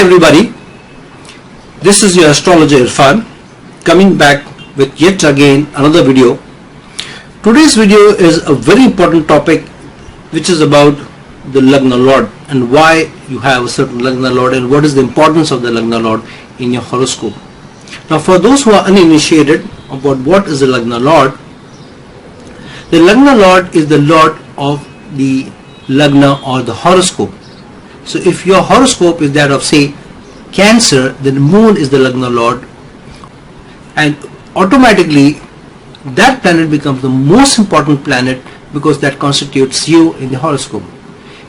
Hi everybody, this is your astrologer Irfan coming back with yet again another video. Today's video is a very important topic which is about the Lagna Lord and why you have a certain Lagna Lord and what is the importance of the Lagna Lord in your horoscope. Now for those who are uninitiated about what is the Lagna Lord, the Lagna Lord is the Lord of the Lagna or the horoscope. So if your horoscope is that of say Cancer, then the moon is the Lagna Lord, and automatically that planet becomes the most important planet because that constitutes you in the horoscope.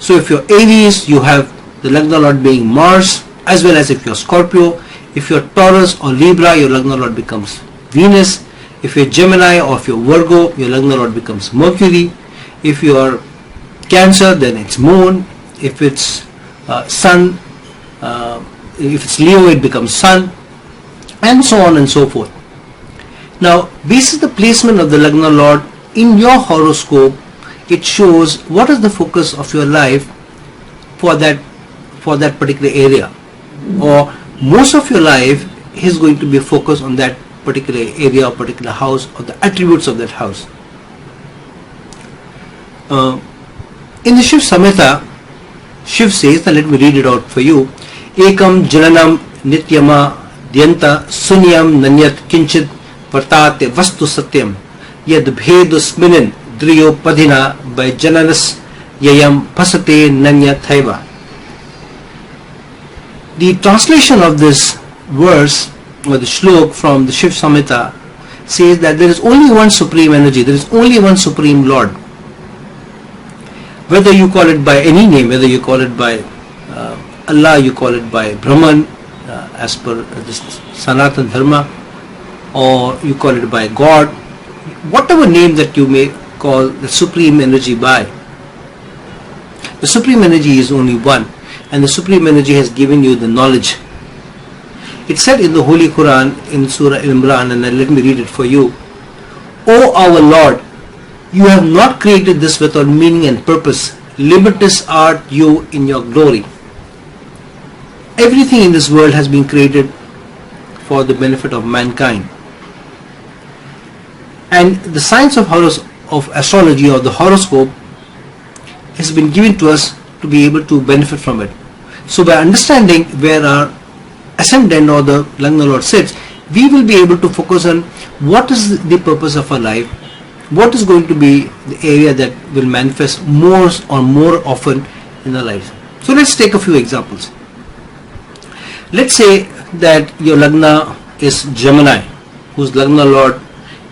So if you're Aries, you have the Lagna Lord being Mars, as well as if you're Scorpio. If you're Taurus or Libra, your Lagna Lord becomes Venus. If you're Gemini or if you're Virgo, your Lagna Lord becomes Mercury. If you're Cancer, then it's Moon. If it's Sun, if it's Leo, it becomes Sun, and so on and so forth. Now, this is the placement of the Lagna Lord in your horoscope. It shows what is the focus of your life for that particular area, or most of your life is going to be focused on that particular area or particular house or the attributes of that house. In the Shiv Samhita, Shiv says, and let me read it out for you: Ekam Jananam Nityama Dyanta Sunyam Nanyat Kinchit Vartate Vastu Satyam Yad Bhedusminin Driyo Padhina by Jananas Yayam Pasate Nanya Thaiva. The translation of this verse or the shlok from the Shiv Samhita says that there is only one supreme energy, there is only one supreme Lord. Whether you call it by any name, whether you call it by Allah, you call it by Brahman as per this Sanatan Dharma, or you call it by God, whatever name that you may call the supreme energy by, the supreme energy is only one, and the supreme energy has given you the knowledge. It's said in the Holy Quran in Surah Al-Imran, and let me read it for you: O our Lord, you have not created this without meaning and purpose. Limitless art you in your glory. Everything in this world has been created for the benefit of mankind. And the science of astrology or the horoscope has been given to us to be able to benefit from it. So by understanding where our ascendant or the Lagna Lord sits, we will be able to focus on what is the purpose of our life, what is going to be the area that will manifest more often in our lives. So let's take a few examples. Let's say that your Lagna is Gemini, whose Lagna Lord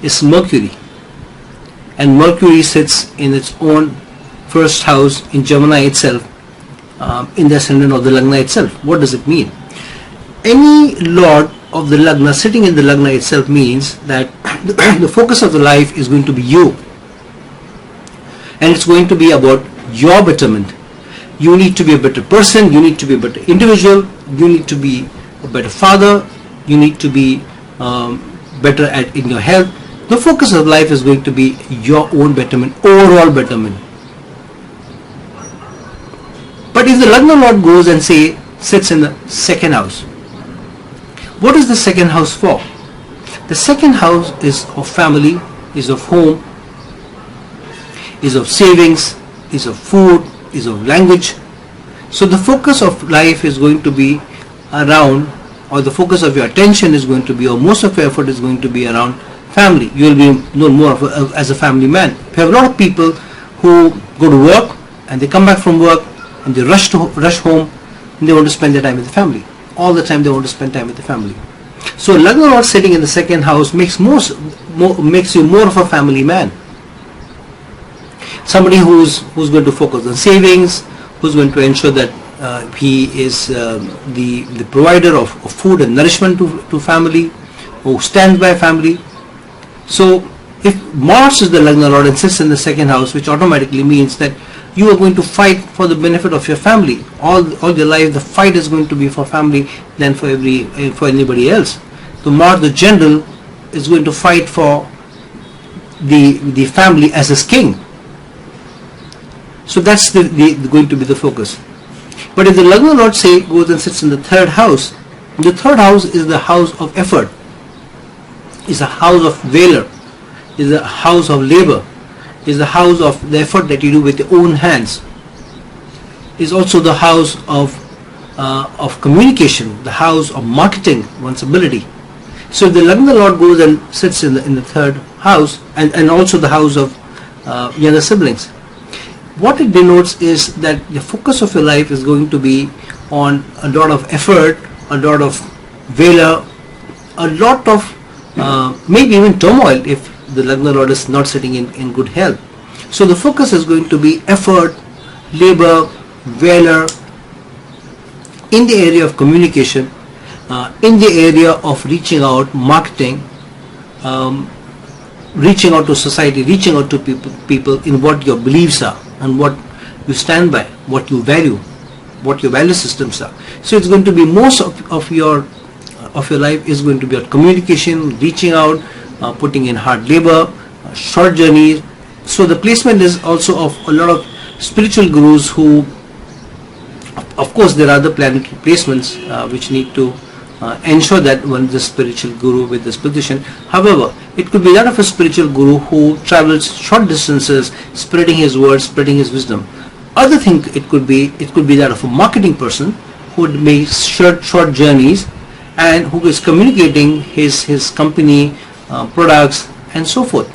is Mercury, and Mercury sits in its own first house in Gemini itself, in the ascendant of the Lagna itself. What does it mean? Any Lord of the Lagna sitting in the Lagna itself means that the focus of the life is going to be you, and it's going to be about your betterment. You need to be a better person, you need to be a better individual, you need to be a better father, you need to be better in your health. The focus of life is going to be your own betterment, overall betterment. But if the Lagna Lord goes and sits in the second house, what is the second house for? The second house is of family, is of home, is of savings, is of food, is of language. So the focus of life is going to be around, or the focus of your attention is going to be, or most of your effort is going to be around family. You will be known more as a family man. We have a lot of people who go to work and they come back from work and they rush home and they want to spend their time with the family. All the time they want to spend time with the family. So Lagna Lord sitting in the second house makes you more of a family man. Somebody who's going to focus on savings, who's going to ensure that he is the provider of food and nourishment to family, who stands by family. So if Mars is the Lagna Lord and sits in the second house, which automatically means that you are going to fight for the benefit of your family. All your life the fight is going to be for family than for anybody else. So Mars the general is going to fight for the family as his king. So that's going to be the focus. But if the Lagna Lord, say, goes and sits in the third house, the third house is the house of effort, is a house of valor, is a house of labor, is the house of the effort that you do with your own hands, is also the house of communication, the house of marketing one's ability. So if the Lagna Lord goes and sits in the third house, and also the house of younger siblings, what it denotes is that the focus of your life is going to be on a lot of effort, a lot of valor, a lot of maybe even turmoil if the Lagna Lord is not sitting in good health. So the focus is going to be effort, labor, valor, in the area of communication, in the area of reaching out, marketing, reaching out to society, reaching out to people in what your beliefs are and what you stand by, what you value, what your value systems are. So it's going to be most of your life is going to be about communication, reaching out, putting in hard labor, short journeys. So the placement is also of a lot of spiritual gurus who, of course, there are other planetary placements which need to ensure that one is a spiritual guru with this position. However, it could be that of a spiritual guru who travels short distances, spreading his words, spreading his wisdom. Other thing it could be that of a marketing person who would make short journeys and who is communicating his company, products, and so forth.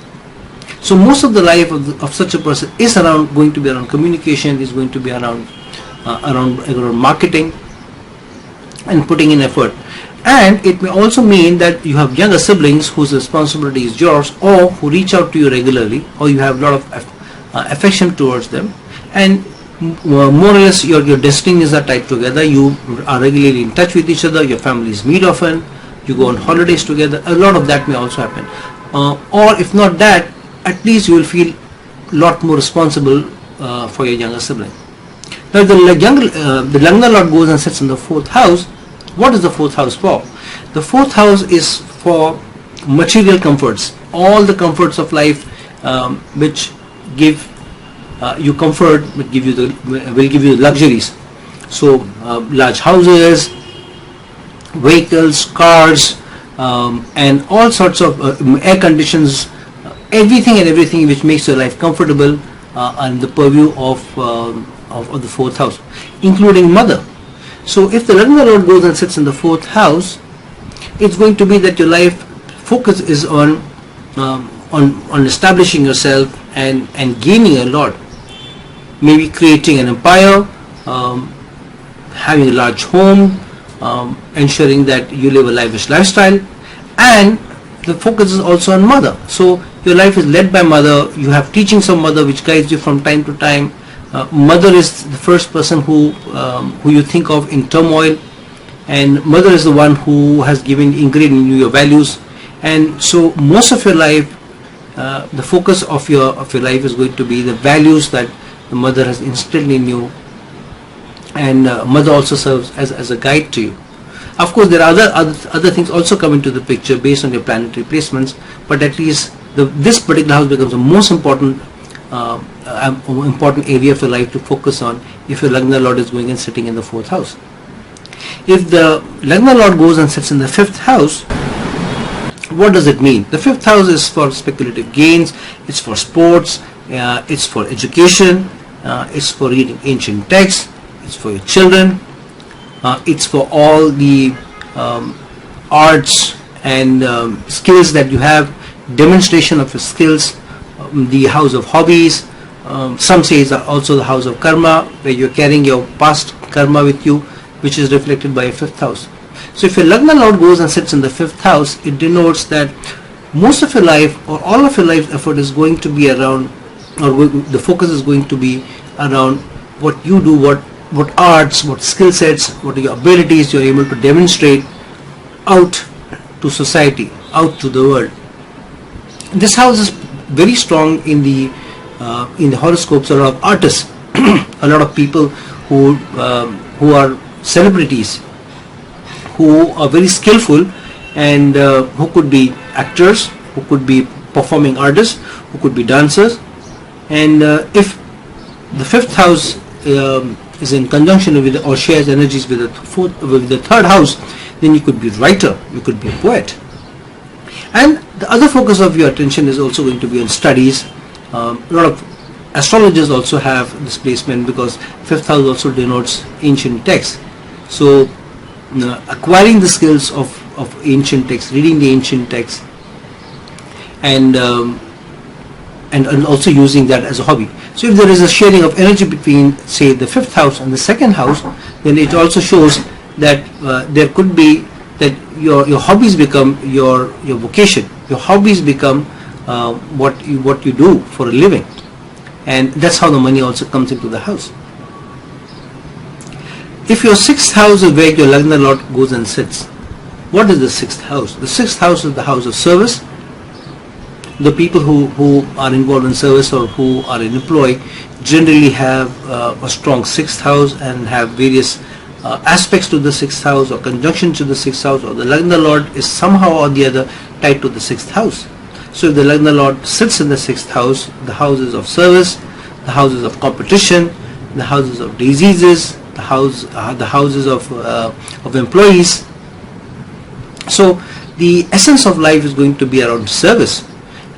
So most of the life of such a person is going to be around communication, is going to be around marketing and putting in effort. And it may also mean that you have younger siblings whose responsibility is yours, or who reach out to you regularly, or you have a lot of affection towards them, and more or less your destinies are tied together. You are regularly in touch with each other, your families meet often, you go on holidays together. A lot of that may also happen, or if not that, at least you will feel a lot more responsible for your younger sibling. Now the Lagna Lord goes and sits in the fourth house. What is the fourth house for? The fourth house is for material comforts, all the comforts of life which give you comfort, will give you the luxuries. So large houses, vehicles, cars, and all sorts of air conditions, everything which makes your life comfortable and the purview of the fourth house, including mother. So if the Lagna Lord goes and sits in the fourth house, it's going to be that your life focus is on establishing yourself and gaining a lot. Maybe creating an empire, having a large home, ensuring that you live a lavish lifestyle, and the focus is also on mother. So your life is led by mother. You have teachings of mother which guides you from time to time. Mother is the first person who you think of in turmoil, and mother is the one who has ingrained in you your values. And so most of your life, the focus of your life is going to be the values that the mother has instilled in you, and mother also serves as a guide to you. Of course, there are other things also come into the picture based on your planetary placements, but at least this particular house becomes the most important area of your life to focus on if your Lagna Lord is going and sitting in the fourth house. If the Lagna Lord goes and sits in the fifth house, what does it mean? The fifth house is for speculative gains, it's for sports, it's for education, it's for reading ancient texts, it's for your children, it's for all the arts and skills that you have, demonstration of your skills, the house of hobbies. Some say it's also the house of karma, where you're carrying your past karma with you, which is reflected by a fifth house. So if your Lagna Lord goes and sits in the fifth house, it denotes that most of your life or all of your life effort is going to be around, or the focus is going to be around what you do, what arts, what skill sets, what are your abilities you're able to demonstrate out to society, out to the world. This house is very strong in the horoscopes. A lot of artists, a lot of people who are celebrities, who are very skillful, and who could be actors, who could be performing artists, who could be dancers. And if the fifth house is in conjunction with or shares energies with the third house, then you could be a writer, you could be a poet. And the other focus of your attention is also going to be on studies. A lot of astrologers also have this placement because fifth house also denotes ancient texts. So acquiring the skills of ancient texts, reading the ancient texts, and also using that as a hobby. So if there is a sharing of energy between, say, the fifth house and the second house, then it also shows that there could be that your hobbies become your vocation. Your hobbies become what you do for a living, and that's how the money also comes into the house. If your sixth house is where your Lagna Lord goes and sits, what is the sixth house? The sixth house is the house of service. The people who are involved in service or who are in employ generally have a strong sixth house and have various aspects to the sixth house or conjunction to the sixth house, or the Lagna Lord is somehow or the other tied to the sixth house. So if the Lagna Lord sits in the sixth house, the houses of service, the houses of competition, the houses of diseases, the houses of employees. So the essence of life is going to be around service.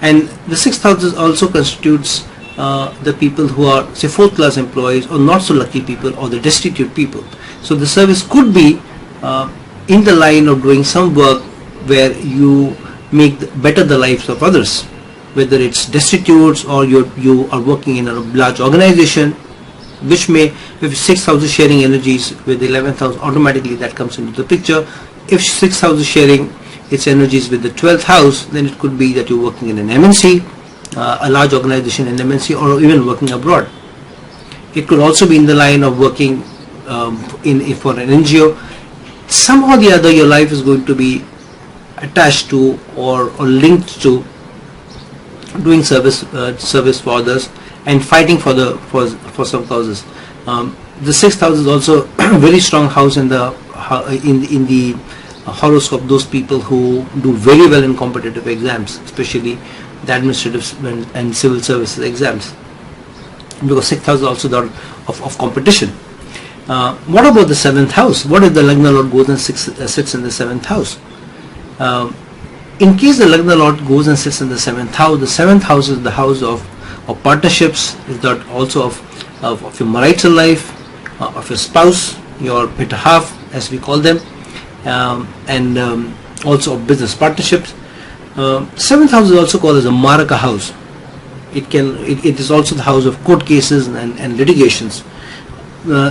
And the sixth house also constitutes the people who are, say, fourth class employees or not so lucky people or the destitute people. So the service could be in the line of doing some work where you make better the lives of others, whether it's destitutes or you are working in a large organization, which may, if sixth house is sharing energies with the 11th house, automatically that comes into the picture. If sixth house is sharing its energies with the 12th house, then it could be that you're working in an MNC, a large organization in MNC, or even working abroad. It could also be in the line of working for an NGO. Somehow or the other your life is going to be attached to or linked to doing service for others and fighting for some causes. The sixth house is also a very strong house in the horoscope. Those people who do very well in competitive exams, especially the administrative and civil services exams, because sixth house is also the of competition. What about the seventh house? What if the Lagna Lord goes and sits in the seventh house? In case the Lagna Lord goes and sits in the seventh house is the house of partnerships, is that also of your marital life, of your spouse, your better half, as we call them, and also of business partnerships. Seventh house is also called as a Maraka house. It is also the house of court cases and litigations.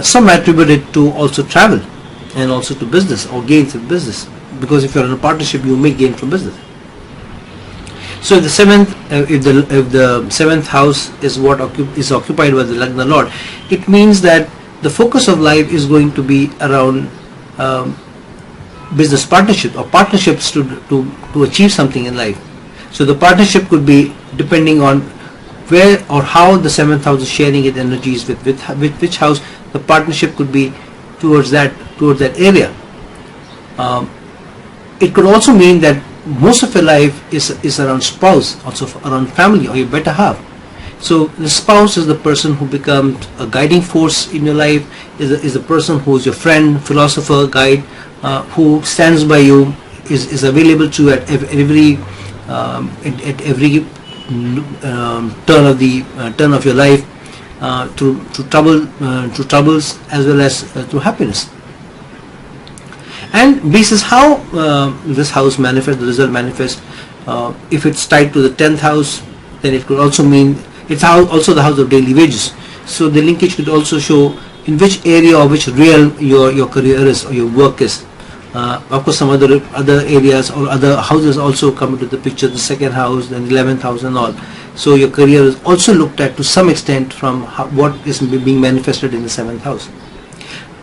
Some attribute it to also travel and also to business or gains in business, because if you are in a partnership, you may gain from business. So if the seventh house is what is occupied by the Lagna Lord, it means that the focus of life is going to be around business partnership or partnerships to achieve something in life. So the partnership could be depending on where or how the seventh house is sharing its energies with which house. The partnership could be towards that area. It could also mean that most of your life is around spouse, also around family or your better half. So the spouse is the person who becomes a guiding force in your life, is the person who is your friend, philosopher, guide, who stands by you, is available to you at every turn of your life, through troubles as well as through happiness. And basis how this house manifests, the result manifests. If it's tied to the 10th house, then it could also mean it's also the house of daily wages. So the linkage could also show in which area or which realm your career is or your work is. Of course, some other areas or other houses also come into the picture, the second house, then 11th house and all. So your career is also looked at to some extent from what is being manifested in the 7th house.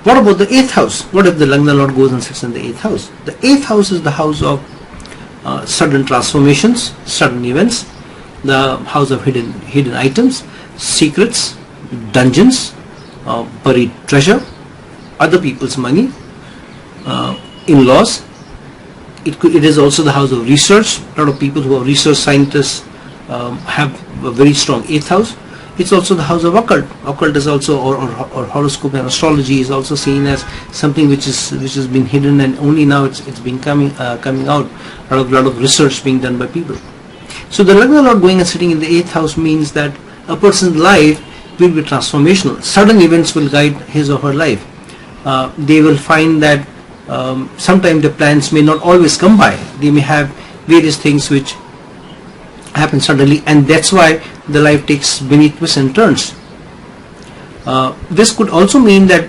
What about the 8th house? What if the Lagna Lord goes and sits in the 8th house? The 8th house is the house of sudden transformations, sudden events, the house of hidden items, secrets, dungeons, buried treasure, other people's money, in-laws. It is also the house of research. A lot of people who are research scientists have a very strong 8th house. It's also the house of occult. Occult is also, or horoscope and astrology is also seen as something which has been hidden, and only now it's been coming out. A lot of research being done by people. So the Lagna Lord going and sitting in the 8th house means that a person's life will be transformational. Sudden events will guide his or her life. They will find that sometimes the plans may not always come by. They may have various things which happen suddenly, and that's why the life takes many twists and turns. This could also mean that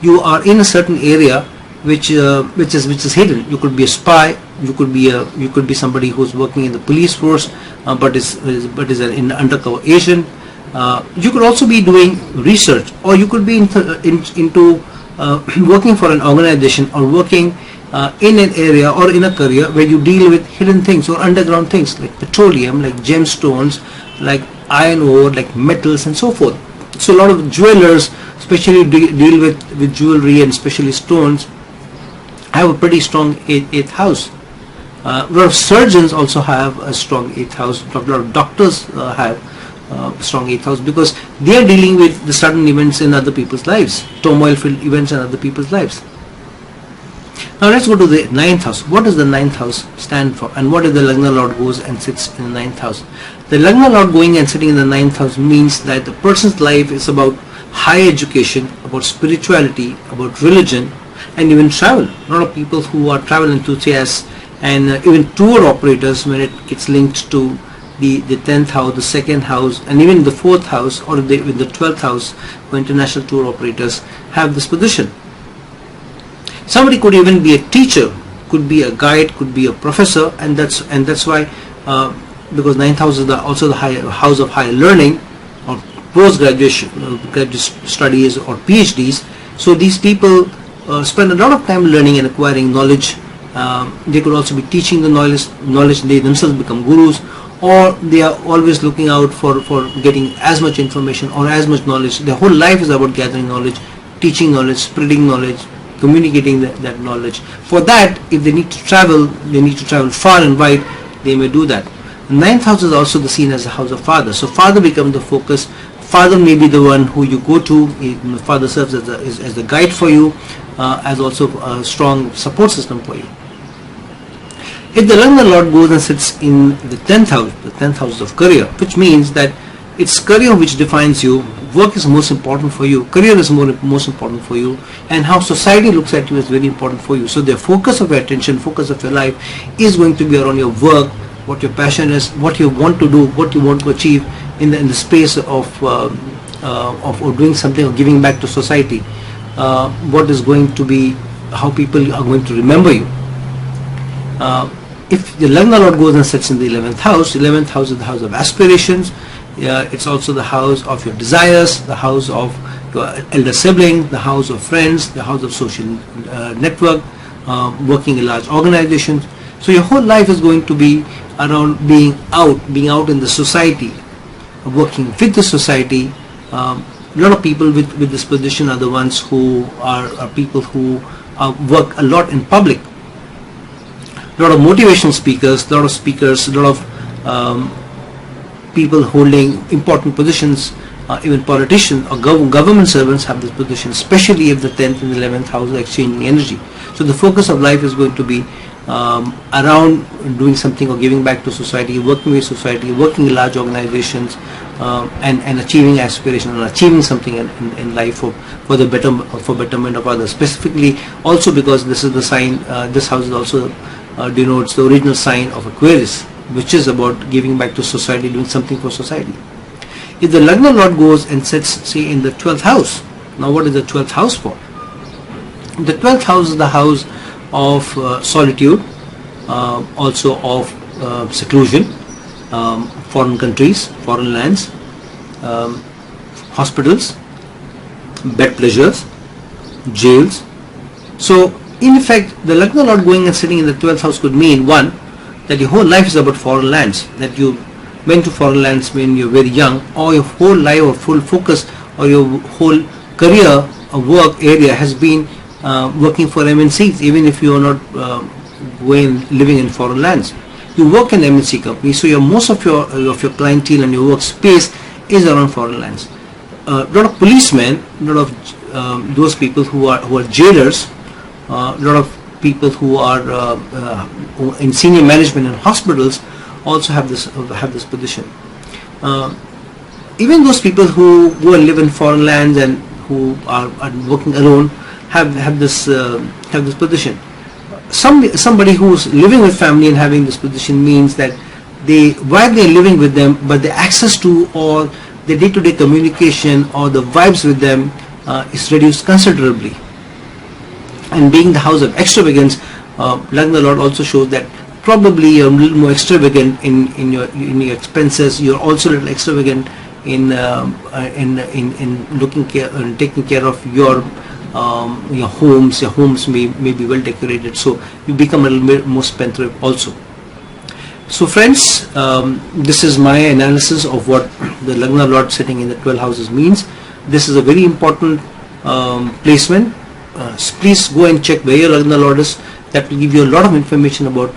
you are in a certain area which is hidden. You could be a spy. You could be somebody who's working in the police force, but is an undercover agent. You could also be doing research, or you could be into working for an organization, or working in an area or in a career where you deal with hidden things or underground things like petroleum, like gemstones, like iron ore, like metals and so forth. So a lot of jewelers especially deal with jewelry, and especially stones, have a pretty strong 8th house. A lot of surgeons also have a strong 8th house. A lot of doctors have strong 8th house, because they are dealing with the sudden events in other people's lives, turmoil-filled events in other people's lives. Now let's go to the 9th house. What does the 9th house stand for, and what if the Lagna Lord goes and sits in the 9th house? The Lagna Lord going and sitting in the 9th house means that the person's life is about higher education, about spirituality, about religion, and even travel. A lot of people who are travel enthusiasts and even tour operators, when it gets linked to the 10th house, the 2nd house, and even the 4th house, or with the 12th house, where international tour operators have this position. Somebody could even be a teacher, could be a guide, could be a professor, and that's why, because 9th house is also the house of higher learning, or post-graduation, graduate studies, or PhDs. So these people spend a lot of time learning and acquiring knowledge. They could also be teaching the knowledge. They themselves become gurus, or they are always looking out for getting as much information or as much knowledge. Their whole life is about gathering knowledge, teaching knowledge, spreading knowledge, communicating that knowledge. For that, if they need to travel far and wide, they may do that. The 9th house is also the seen as the house of father. So father becomes the focus. Father may be the one who you go to. Father serves as the guide for you, as also a strong support system for you. If the Lagna Lord goes and sits in the 10th house of career, which means that it's career which defines you. Work is most important for you. Career is most important for you, and how society looks at you is very important for you. So the focus of your attention, focus of your life, is going to be around your work, what your passion is, what you want to do, what you want to achieve in the space of doing something or giving back to society. What is going to be, how people are going to remember you. If the Lagna Lord goes and sits in the 11th house is the house of aspirations. It's also the house of your desires, the house of your elder sibling, the house of friends, the house of social network, working in large organizations. So your whole life is going to be around being out in the society, working with the society. A lot of people with this position are the ones who are people who work a lot in public. A lot of motivational speakers, a lot of people holding important positions, even politicians or government servants have this position, especially if the 10th and 11th house are exchanging energy. So the focus of life is going to be around doing something or giving back to society, working with society, working in large organizations, and achieving aspiration and achieving something in life for betterment of others. Specifically, also because this is the sign, this house is also denotes the original sign of Aquarius, which is about giving back to society, doing something for society. If the Lagna Lord goes and sits, say, in the 12th house, now what is the 12th house for? The 12th house is the house of solitude, also of seclusion, foreign countries, foreign lands, hospitals, bed pleasures, jails. So in effect, the Lagna Lord going and sitting in the 12th house could mean, one, that your whole life is about foreign lands, that you went to foreign lands when you're very young, or your whole life or full focus or your whole career or work area has been working for MNCs, even if you are not living in foreign lands. You work in MNC companies, so most of your clientele and your workspace is around foreign lands. A lot of policemen, a lot of those people who are jailers, a lot of people who are in senior management in hospitals also have this position. Even those people who live in foreign lands and who are working alone have this position. Somebody who's living with family and having this position means that while they're living with them, but the access to all the day-to-day communication or the vibes with them is reduced considerably. And being the house of extravagance, Lagna Lord also shows that probably you're a little more extravagant in your expenses. You're also a little extravagant in taking care of your homes. Your homes may be well decorated, so you become a little bit more spendthrift also. So friends, this is my analysis of what the Lagna Lord sitting in the 12 houses means. This is a very important placement. Please go and check where your Lagna Lord is. That will give you a lot of information about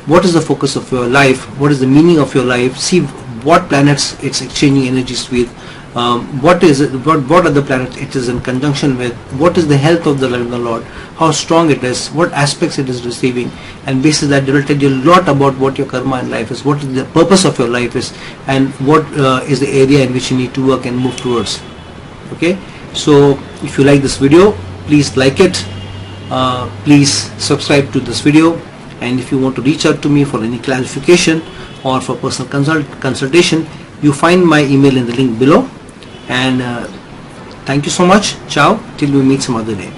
what is the focus of your life, what is the meaning of your life, see what planets it's exchanging energies with, what are the planets it is in conjunction with, what is the health of the Lagna Lord, how strong it is, what aspects it is receiving, and based on that they will tell you a lot about what your karma in life is, what is the purpose of your life is, and what is the area in which you need to work and move towards. Okay, so if you like this video, please like it, please subscribe to this video, and if you want to reach out to me for any clarification or for personal consultation, you find my email in the link below. And thank you so much. Ciao, till we meet some other day.